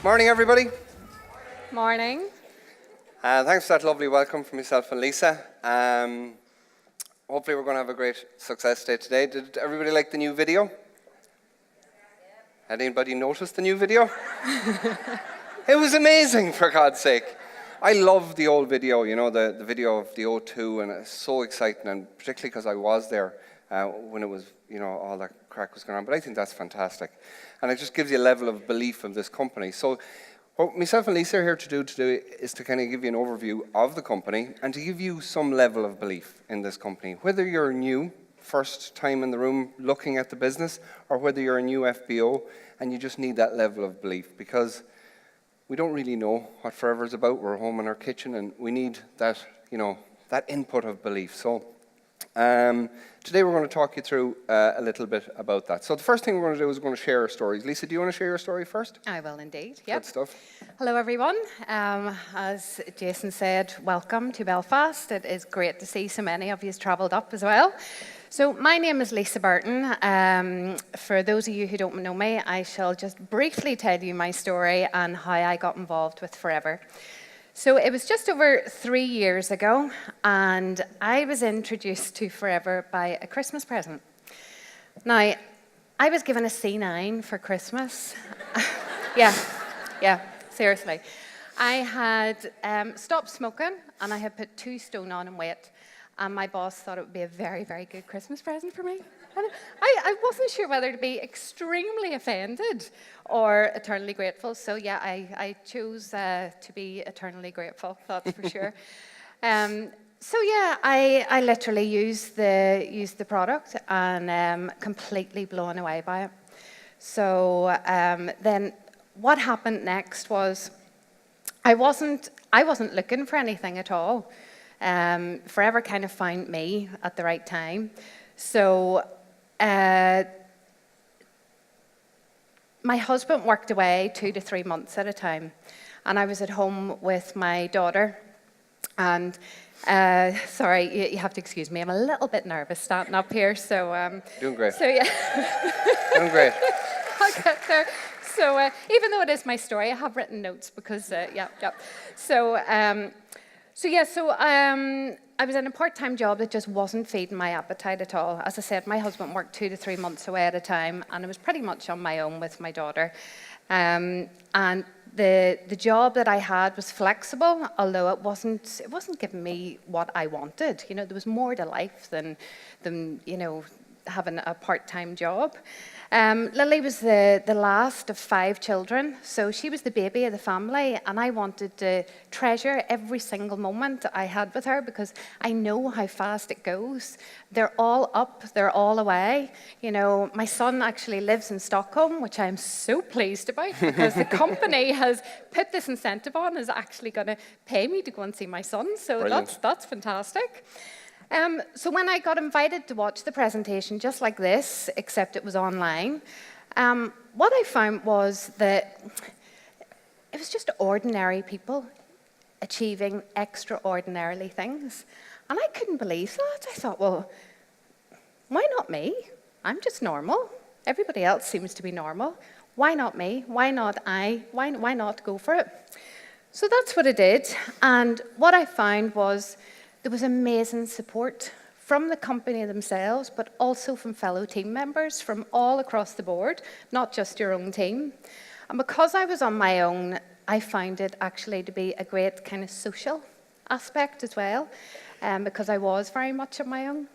Morning, everybody. Morning. Thanks for that lovely welcome from myself and Lisa. Hopefully we're going to have a great success day today. Did everybody like the new video? Had anybody noticed the new video? It was amazing, for God's sake. I love the old video, you know, the video of the O2, and it's so exciting, and particularly because I was there when it was, you know, all that crack was going on. But I think that's fantastic. And it just gives you a level of belief in this company. So what myself and Lisa are here to do today is to kind of give you an overview of the company and to give you some level of belief in this company. Whether you're new, first time in the room looking at the business, or whether you're a new FBO and you just need that level of belief, because we don't really know what Forever is about. We're home in our kitchen and we need that, you know, that input of belief. So today we're going to talk you through a little bit about that. So the first thing we're going to do is we're going to share our stories. Lisa, do you want to share your story first? I will indeed, yep. Good stuff. Hello everyone. As Jason said, welcome to Belfast. It is great to see so many of you travelled up as well. So my name is Lisa Burton. For those of you who don't know me, I shall just briefly tell you my story and how I got involved with Forever. So it was just over 3 years ago, and I was introduced to Forever by a Christmas present. Now, I was given a C9 for Christmas. Yeah, seriously. I had stopped smoking, and I had put 2 stone on in weight, and my boss thought it would be a very, very good Christmas present for me. And I wasn't sure whether to be extremely offended or eternally grateful. So yeah, I chose to be eternally grateful, that's for sure. So yeah, I literally used the product and completely blown away by it. So then what happened next was I wasn't looking for anything at all. Forever kind of found me at the right time. So my husband worked away 2 to 3 months at a time, and I was at home with my daughter. And sorry, you have to excuse me. I'm a little bit nervous standing up here. So doing great. So yeah, Doing great. I'll get there. So even though it is my story, I have written notes because yeah. So I was in a part-time job that just wasn't feeding my appetite at all. As I said, my husband worked 2 to 3 months away at a time, and I was pretty much on my own with my daughter. And the job that I had was flexible, although it wasn't giving me what I wanted. You know, there was more to life than you know, having a part-time job. Lily was the last of 5 children, so she was the baby of the family, and I wanted to treasure every single moment I had with her because I know how fast it goes. They're all up, they're all away. You know, my son actually lives in Stockholm, which I'm so pleased about because the company has put this incentive on, is actually going to pay me to go and see my son, so that's fantastic. So when I got invited to watch the presentation, just like this, except it was online, what I found was that it was just ordinary people achieving extraordinarily things. And I couldn't believe that. I thought, well, why not me? I'm just normal. Everybody else seems to be normal. Why not me? Why not I? Why not go for it? So that's what I did. And what I found was there was amazing support from the company themselves, but also from fellow team members from all across the board, not just your own team. And because I was on my own, I found it actually to be a great kind of social aspect as well, because I was very much on my own.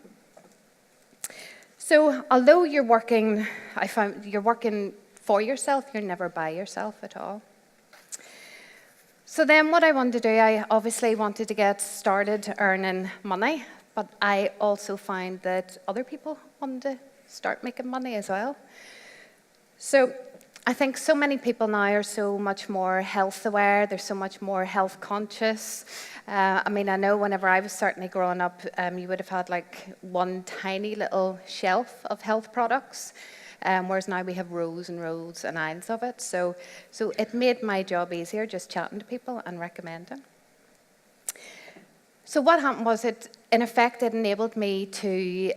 So although you're working, I found you're working for yourself, you're never by yourself at all. So then what I wanted to do, I obviously wanted to get started earning money, but I also find that other people wanted to start making money as well. So I think so many people now are so much more health aware, they're so much more health conscious. I mean, I know whenever I was certainly growing up, you would have had like one tiny little shelf of health products. Whereas now we have rows and rows and aisles of it. So it made my job easier just chatting to people and recommending. So what happened was in effect, it enabled me to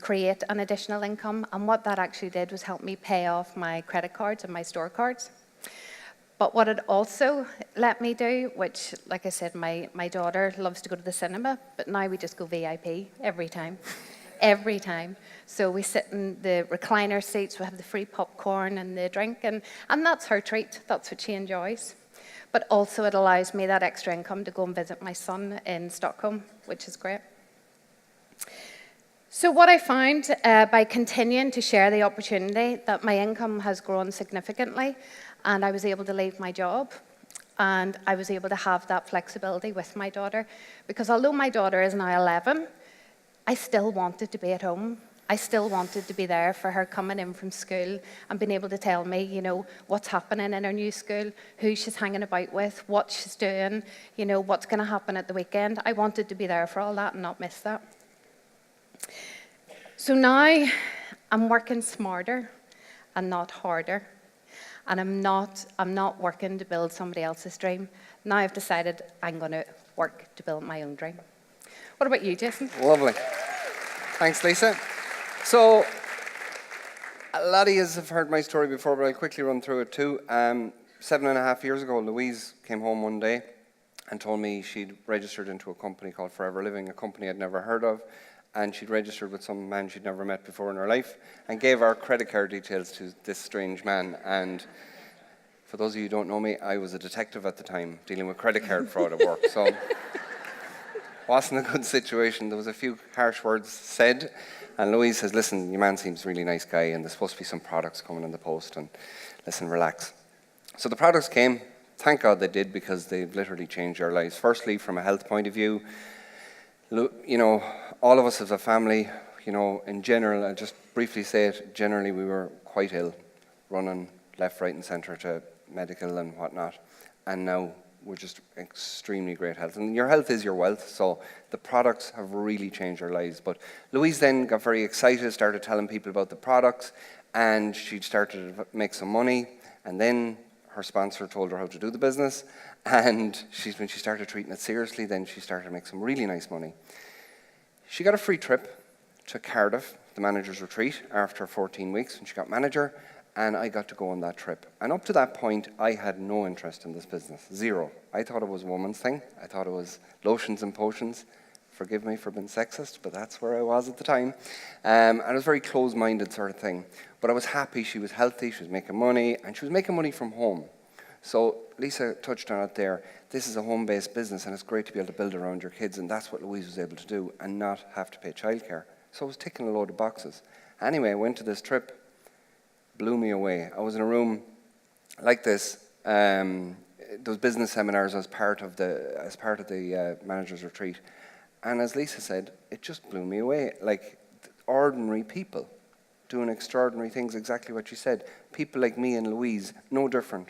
create an additional income. And what that actually did was help me pay off my credit cards and my store cards. But what it also let me do, which, like I said, my daughter loves to go to the cinema, but now we just go VIP every time. Every time. So we sit in the recliner seats, we have the free popcorn and the drink, and that's her treat. That's what she enjoys. But also it allows me that extra income to go and visit my son in Stockholm, which is great. So what I found by continuing to share the opportunity, that my income has grown significantly, and I was able to leave my job, and I was able to have that flexibility with my daughter, because although my daughter is now 11, I still wanted to be at home. I still wanted to be there for her coming in from school and being able to tell me, you know, what's happening in her new school, who she's hanging about with, what she's doing, you know, what's going to happen at the weekend. I wanted to be there for all that and not miss that. So now I'm working smarter and not harder. And I'm not working to build somebody else's dream. Now I've decided I'm going to work to build my own dream. What about you, Jason? Lovely. Thanks, Lisa. So, a lot of you have heard my story before, but I'll quickly run through it too. 7.5 years ago, Louise came home one day and told me she'd registered into a company called Forever Living, a company I'd never heard of, and she'd registered with some man she'd never met before in her life, and gave our credit card details to this strange man. And for those of you who don't know me, I was a detective at the time, dealing with credit card fraud at work, so wasn't a good situation. There was a few harsh words said, and Louise says, listen, your man seems a really nice guy, and there's supposed to be some products coming in the post, and listen, relax. So the products came. Thank God they did, because they've literally changed our lives. Firstly, from a health point of view, you know, all of us as a family, you know, in general, I'll just briefly say it, generally we were quite ill, running left, right and centre to medical and whatnot, and now we're just extremely great health. And your health is your wealth, so the products have really changed our lives. But Louise then got very excited, started telling people about the products, and she started to make some money, and then her sponsor told her how to do the business, and when she started treating it seriously, then she started to make some really nice money. She got a free trip to Cardiff, the manager's retreat, after 14 weeks when she got manager, and I got to go on that trip. And up to that point, I had no interest in this business, zero. I thought it was a woman's thing. I thought it was lotions and potions. Forgive me for being sexist, but that's where I was at the time. And it was a very closed-minded sort of thing. But I was happy she was healthy, she was making money, and she was making money from home. So Lisa touched on it there. This is a home-based business, and it's great to be able to build around your kids, and that's what Louise was able to do, and not have to pay childcare. So I was ticking a load of boxes. Anyway, I went to this trip. Blew me away. I was in a room like this. Those business seminars as part of the manager's retreat, and as Lisa said, it just blew me away. Like ordinary people doing extraordinary things. Exactly what she said. People like me and Louise, no different.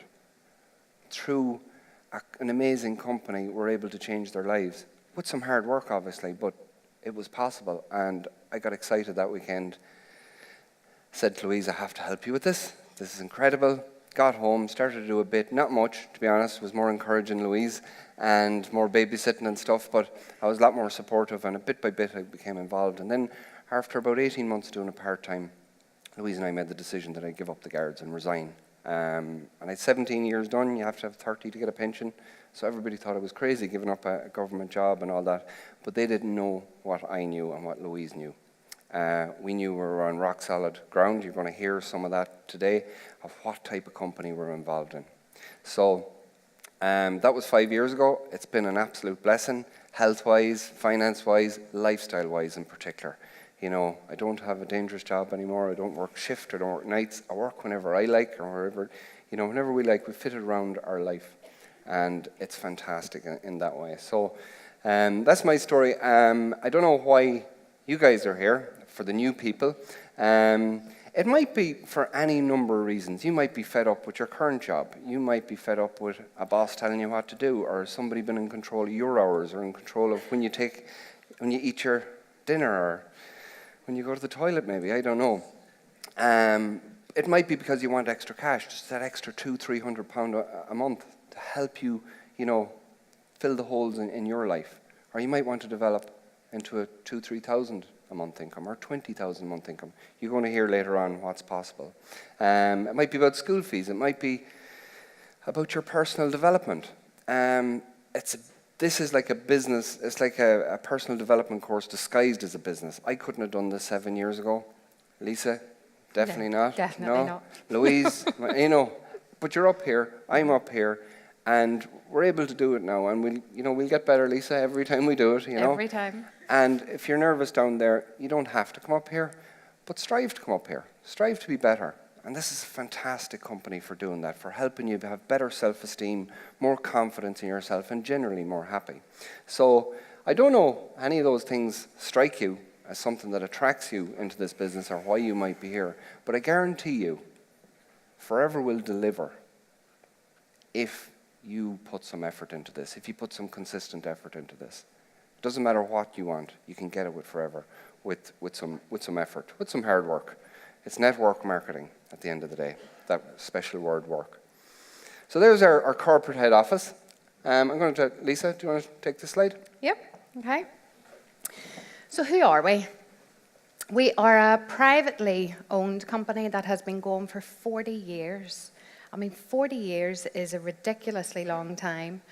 Through an amazing company, were able to change their lives with some hard work, obviously, but it was possible. And I got excited that weekend. Said to Louise, I have to help you with this. This is incredible. Got home, started to do a bit, not much, to be honest, was more encouraging Louise and more babysitting and stuff, but I was a lot more supportive, and bit by bit I became involved. And then after about 18 months doing a part-time, Louise and I made the decision that I'd give up the guards and resign. And I had 17 years done. You have to have 30 to get a pension. So everybody thought I was crazy giving up a government job and all that, but they didn't know what I knew and what Louise knew. We knew we were on rock solid ground. You're going to hear some of that today, of what type of company we're involved in. So that was 5 years ago. It's been an absolute blessing, health-wise, finance-wise, lifestyle-wise in particular. You know, I don't have a dangerous job anymore. I don't work shift, I don't work nights. I work whenever I like, or wherever, you know, whenever we like. We fit it around our life, and it's fantastic in that way. So that's my story. I don't know why you guys are here, for the new people. It might be for any number of reasons. You might be fed up with your current job. You might be fed up with a boss telling you what to do, or somebody being in control of your hours, or in control of when you eat your dinner, or when you go to the toilet maybe, I don't know. It might be because you want extra cash, just that extra £200-300 a month to help you, you know, fill the holes in your life. Or you might want to develop into a 2,000-3,000 a month income, or 20,000 a month income. You're going to hear later on what's possible. It might be about school fees. It might be about your personal development. This is like a business, it's like a personal development course disguised as a business. I couldn't have done this 7 years ago. Lisa, definitely No, not. definitely no? not. Louise, but you're up here, I'm up here, and we're able to do it now. And we'll get better, Lisa, every time we do it, Every time. And if you're nervous down there, you don't have to come up here, but strive to come up here. Strive to be better. And this is a fantastic company for doing that, for helping you to have better self-esteem, more confidence in yourself, and generally more happy. So I don't know any of those things strike you as something that attracts you into this business or why you might be here, but I guarantee you, Forever will deliver if you put some effort into this, if you put some consistent effort into this. It doesn't matter what you want, you can get it with Forever, with some effort, with some hard work. It's network marketing at the end of the day, that special word work. So there's our corporate head office. I'm going to, Lisa, do you want to take this slide? Yep, okay. So who are we? We are a privately owned company that has been going for 40 years. I mean, 40 years is a ridiculously long time.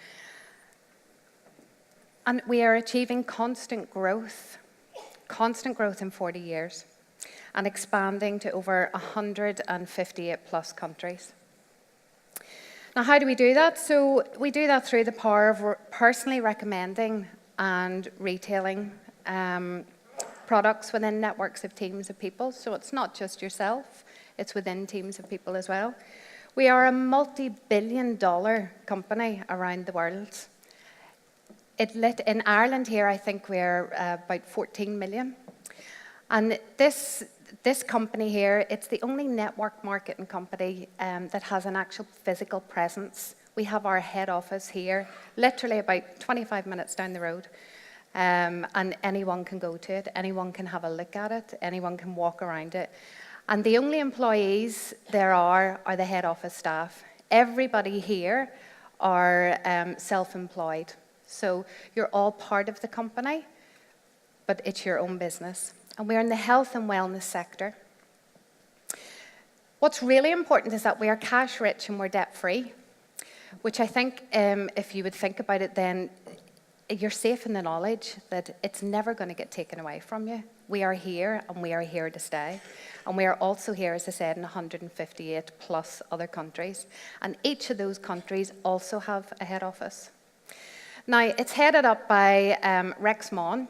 And we are achieving constant growth in 40 years, and expanding to over 158 plus countries. Now, how do we do that? So we do that through the power of personally recommending and retailing products within networks of teams of people. So it's not just yourself, it's within teams of people as well. We are a multi-billion-dollar company around the world. In Ireland here, I think we're about 14 million. And this company here, it's the only network marketing company that has an actual physical presence. We have our head office here, literally about 25 minutes down the road. And anyone can go to it, anyone can have a look at it, anyone can walk around it. And the only employees there are the head office staff. Everybody here are self-employed. So you're all part of the company, but it's your own business. And we're in the health and wellness sector. What's really important is that we are cash rich and we're debt free, which I think if you would think about it, then you're safe in the knowledge that it's never going to get taken away from you. We are here and we are here to stay. And we are also here, as I said, in 158 plus other countries. And each of those countries also have a head office. Now, it's headed up by Rex Maughan.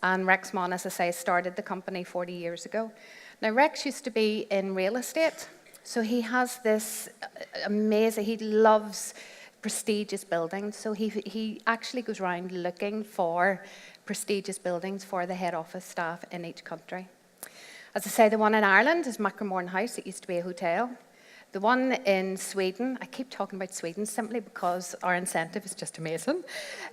And Rex Maughan, as I say, started the company 40 years ago. Now, Rex used to be in real estate. So he has this amazing, he loves prestigious buildings. So he actually goes around looking for prestigious buildings for the head office staff in each country. As I say, the one in Ireland is Maughan House. It used to be a hotel. The one in Sweden, I keep talking about Sweden simply because our incentive is just amazing.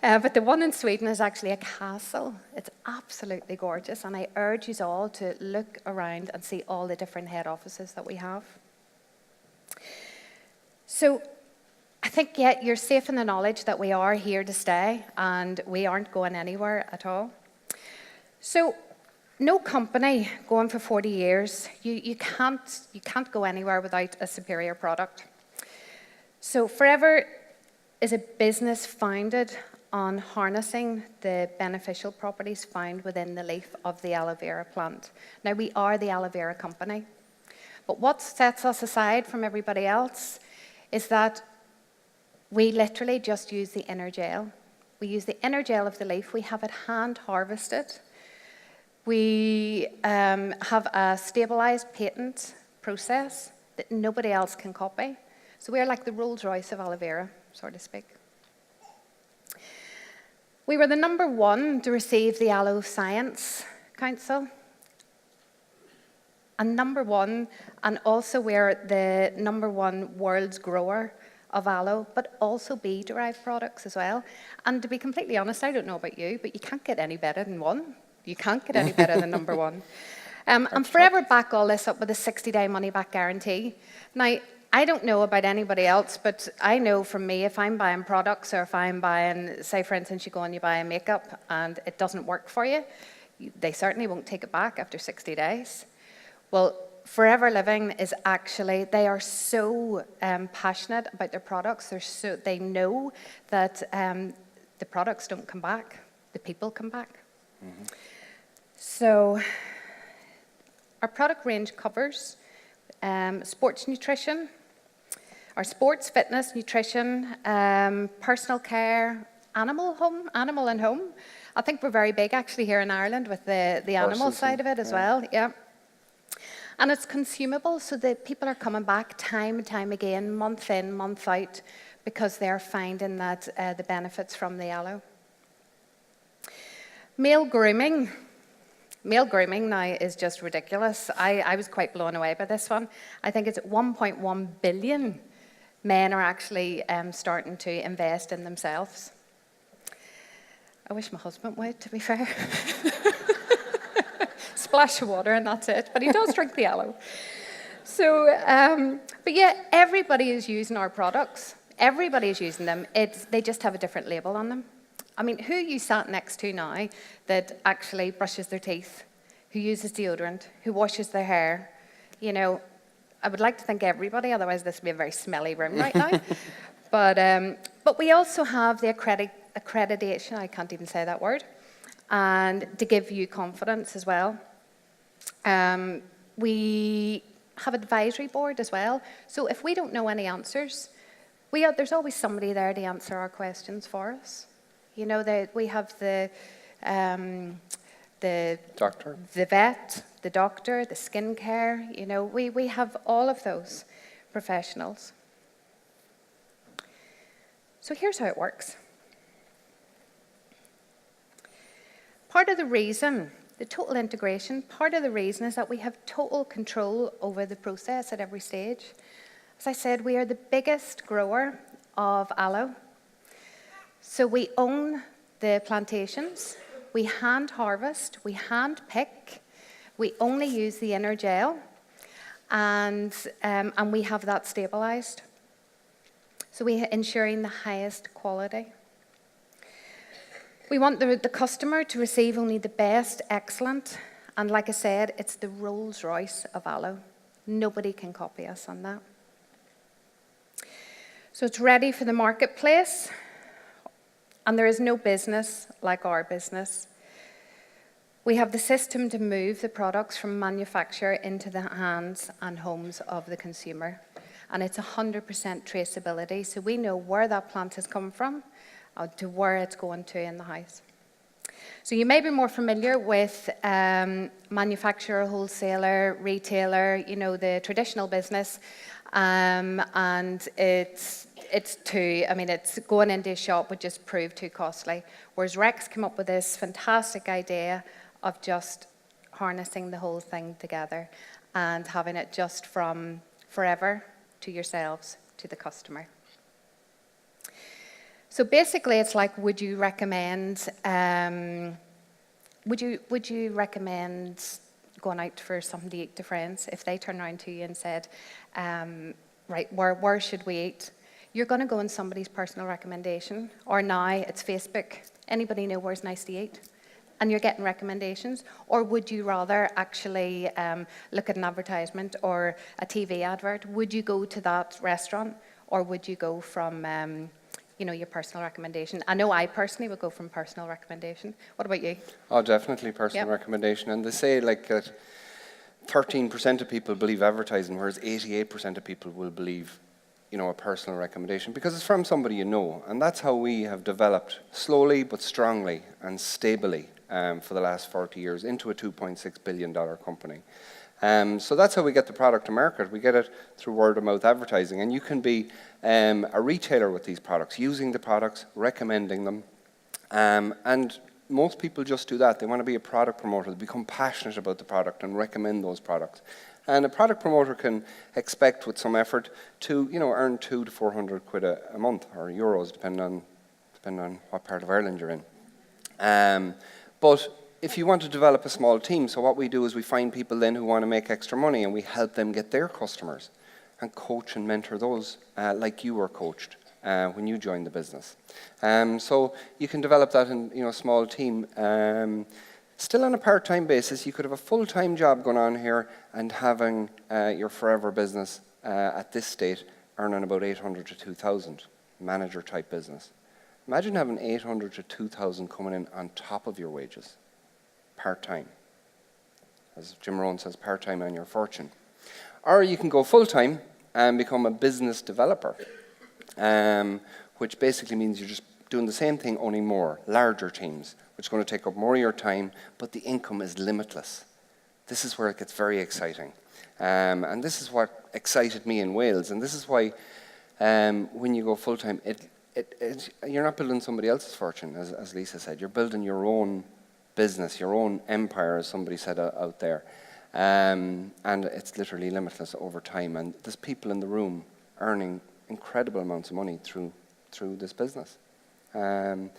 But the one in Sweden is actually a castle. It's absolutely gorgeous, and I urge you all to look around and see all the different head offices that we have. So I think, yeah, you're safe in the knowledge that we are here to stay, and we aren't going anywhere at all. So no company going for 40 years, you can't go anywhere without a superior product. So Forever is a business founded on harnessing the beneficial properties found within the leaf of the aloe vera plant. Now, we are the aloe vera company, but what sets us aside from everybody else is that we literally just use the inner gel. We use the inner gel of the leaf. We have it hand harvested. We have a stabilized patent process that nobody else can copy. So we're like the Rolls Royce of aloe vera, so to speak. We were the #1 to receive the Aloe Science Council. And #1, and also we're the #1 world's grower of aloe, but also bee-derived products as well. And to be completely honest, I don't know about you, but you can't get any better than one. You can't get any better than #1. And Forever back all this up with a 60-day money-back guarantee. Now, I don't know about anybody else, but I know from me, if I'm buying products or if I'm buying, say for instance, you go and you buy a makeup and it doesn't work for you, they certainly won't take it back after 60 days. Well, Forever Living is actually, they are so passionate about their products. They know that the products don't come back, the people come back. Mm-hmm. So our product range covers sports nutrition, our sports, fitness, nutrition, personal care, animal and home. I think we're very big actually here in Ireland with the animal side of it as well. Yeah. And it's consumable, so that people are coming back time and time again, month in, month out, because they're finding that the benefits from the aloe. Male grooming. Male grooming now is just ridiculous. I was quite blown away by this one. I think it's 1.1 billion men are actually starting to invest in themselves. I wish my husband would, to be fair. Splash of water and that's it. But he does drink the aloe. So, but yeah, everybody is using our products. Everybody is using them. They just have a different label on them. I mean, who you sat next to now that actually brushes their teeth, who uses deodorant, who washes their hair? You know, I would like to think everybody, otherwise this would be a very smelly room right now. But we also have the accreditation, I can't even say that word, and to give you confidence as well. We have advisory board as well. So if we don't know any answers, there's always somebody there to answer our questions for us. You know, we have the doctor, the vet, the doctor, the skincare. You know, we have all of those professionals. So here's how it works. Part of the reason, the total integration, part of the reason is that we have total control over the process at every stage. As I said, we are the biggest grower of aloe. So we own the plantations, we hand harvest, we hand pick, we only use the inner gel, and we have that stabilized. So we are ensuring the highest quality. We want the customer to receive only the best, excellent, and like I said, it's the Rolls Royce of aloe. Nobody can copy us on that. So it's ready for the marketplace, and there is no business like our business. We have the system to move the products from manufacture into the hands and homes of the consumer, and it's 100% traceability, so we know where that plant has come from to where it's going to in the house. So you may be more familiar with manufacturer, wholesaler, retailer, you know, the traditional business, and it's going into a shop would just prove too costly. Whereas Rex came up with this fantastic idea of just harnessing the whole thing together and having it just from forever to yourselves to the customer. So basically, it's like, would you recommend going out for something to eat to friends if they turn around to you and said, right, where should we eat? You're going to go on somebody's personal recommendation, or now it's Facebook. Anybody know where's nice to eat? And you're getting recommendations. Or would you rather actually look at an advertisement or a TV advert? Would you go to that restaurant, or would you go from your personal recommendation? I know I personally would go from personal recommendation. What about you? Oh, definitely personal recommendation. And they say like that 13% of people believe advertising, whereas 88% of people will believe, a personal recommendation, because it's from somebody you know. And that's how we have developed slowly but strongly and stably for the last 40 years into a $2.6 billion company. So that's how we get the product to market. We get it through word-of-mouth advertising. And you can be a retailer with these products, using the products, recommending them. And most people just do that. They want to be a product promoter. They become passionate about the product and recommend those products. And a product promoter can expect, with some effort, to earn 200 to 400 quid a month, or euros, depending on what part of Ireland you're in. But if you want to develop a small team, so what we do is we find people then who want to make extra money, and we help them get their customers and coach and mentor those like you were coached when you joined the business. So you can develop that in a small team. Still on a part-time basis, you could have a full-time job going on here and having your forever business at this state earning about 800 to 2,000, manager-type business. Imagine having 800 to 2,000 coming in on top of your wages, part-time. As Jim Rohn says, part-time on your fortune. Or you can go full-time and become a business developer, which basically means you're just doing the same thing, only more, larger teams, which is going to take up more of your time, but the income is limitless. This is where it gets very exciting. And this is what excited me in Wales, and this is why when you go full-time, you're not building somebody else's fortune, as Lisa said. You're building your own business, your own empire, as somebody said out there. And it's literally limitless over time. And there's people in the room earning incredible amounts of money through this business. And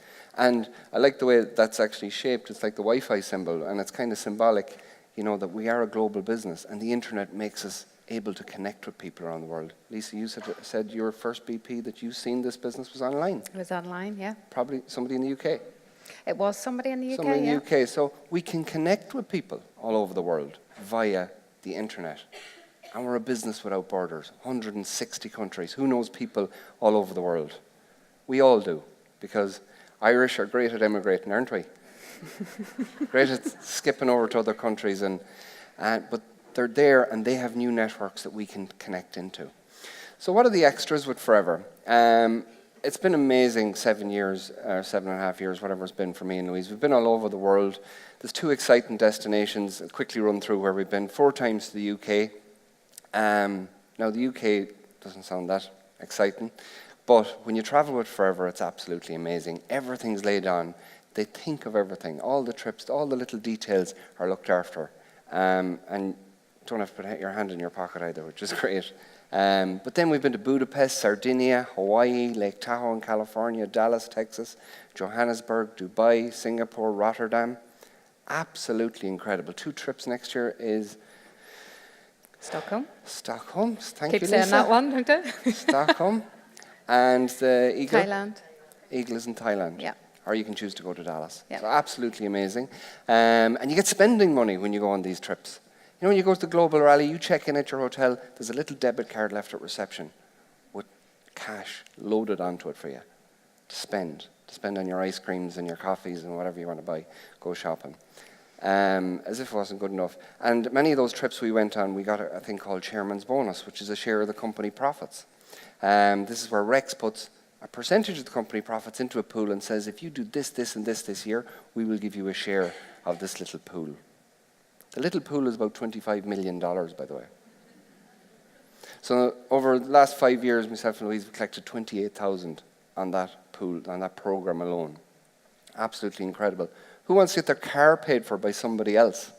I like the way that's actually shaped. It's like the Wi-Fi symbol, and it's kind of symbolic, you know, that we are a global business, and the internet makes us able to connect with people around the world. Lisa, you said your first BP that you've seen this business was online. It was online, yeah. Probably somebody in the UK. It was somebody in the UK, Somebody in the UK. So we can connect with people all over the world via the internet. And we're a business without borders. 160 countries. Who knows people all over the world? We all do, because Irish are great at emigrating, aren't we? Great at skipping over to other countries, but they're there and they have new networks that we can connect into. So what are the extras with Forever? It's been amazing 7 years, or 7.5 years, whatever it's been for me and Louise. We've been all over the world. There's 2 exciting destinations. I'll quickly run through where we've been. 4 times to the UK. Now the UK doesn't sound that exciting, but when you travel with Forever, it's absolutely amazing. Everything's laid on. They think of everything. All the trips, all the little details are looked after. And don't have to put your hand in your pocket either, which is great. But then we've been to Budapest, Sardinia, Hawaii, Lake Tahoe in California, Dallas, Texas, Johannesburg, Dubai, Singapore, Rotterdam. Absolutely incredible. 2 trips next year is Stockholm. Stockholm. Thank Keep you, saying Lisa. that one, don't I? Stockholm. And the Eagle. Thailand. Eagle is in Thailand. Yeah. Or you can choose to go to Dallas. Yeah. So absolutely amazing. And you get spending money when you go on these trips. You know, when you go to the Global Rally, you check in at your hotel, there's a little debit card left at reception with cash loaded onto it for you to spend on your ice creams and your coffees and whatever you want to buy. Go shopping. As if it wasn't good enough. And many of those trips we went on, we got a thing called Chairman's Bonus, which is a share of the company profits. This is where Rex puts a percentage of the company profits into a pool and says, if you do this, this, and this year, we will give you a share of this little pool. The little pool is about $25 million, by the way. So over the last 5 years, myself and Louise have collected 28,000 on that pool, on that program alone. Absolutely incredible. Who wants to get their car paid for by somebody else?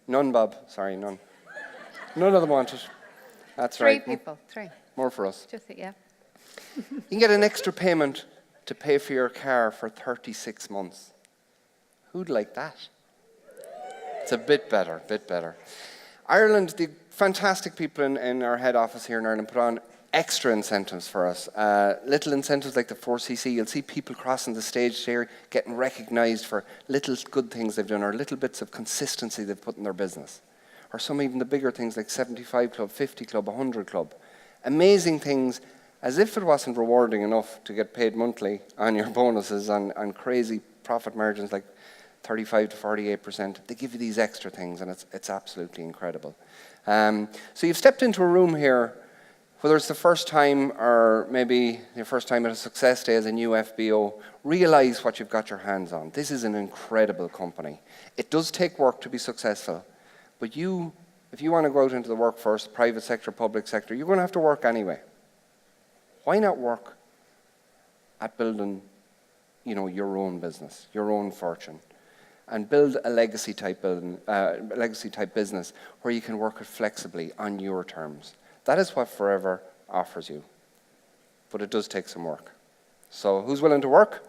None, Bob. Sorry, none. None of them want it. That's 3 right. people, 3. More for us. Just, yeah. You can get an extra payment to pay for your car for 36 months. Who'd like that? It's a bit better, Ireland, the fantastic people in our head office here in Ireland put on extra incentives for us. Little incentives like the 4cc. You'll see people crossing the stage here getting recognised for little good things they've done or little bits of consistency they've put in their business. Or some even the bigger things like 75 Club, 50 Club, 100 Club. Amazing things, as if it wasn't rewarding enough to get paid monthly on your bonuses on crazy profit margins like 35 to 48%. They give you these extra things, and it's absolutely incredible. So you've stepped into a room here, whether it's the first time or maybe your first time at a success day as a new FBO, realize what you've got your hands on. This is an incredible company. It does take work to be successful, but if you want to go out into the workforce, private sector, public sector, you're going to have to work anyway. Why not work at building, your own business, your own fortune, and build a legacy type business where you can work it flexibly on your terms? That is what Forever offers you, but it does take some work. So, who's willing to work?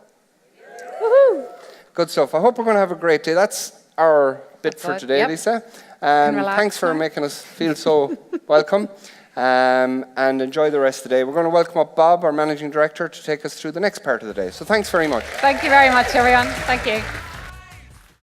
Woohoo! Good stuff. I hope we're going to have a great day. That's our bit for today, yep. Lisa. Thanks for making us feel so welcome. And enjoy the rest of the day. We're going to welcome up Bob, our Managing Director, to take us through the next part of the day. So thanks very much. Thank you very much, everyone. Thank you.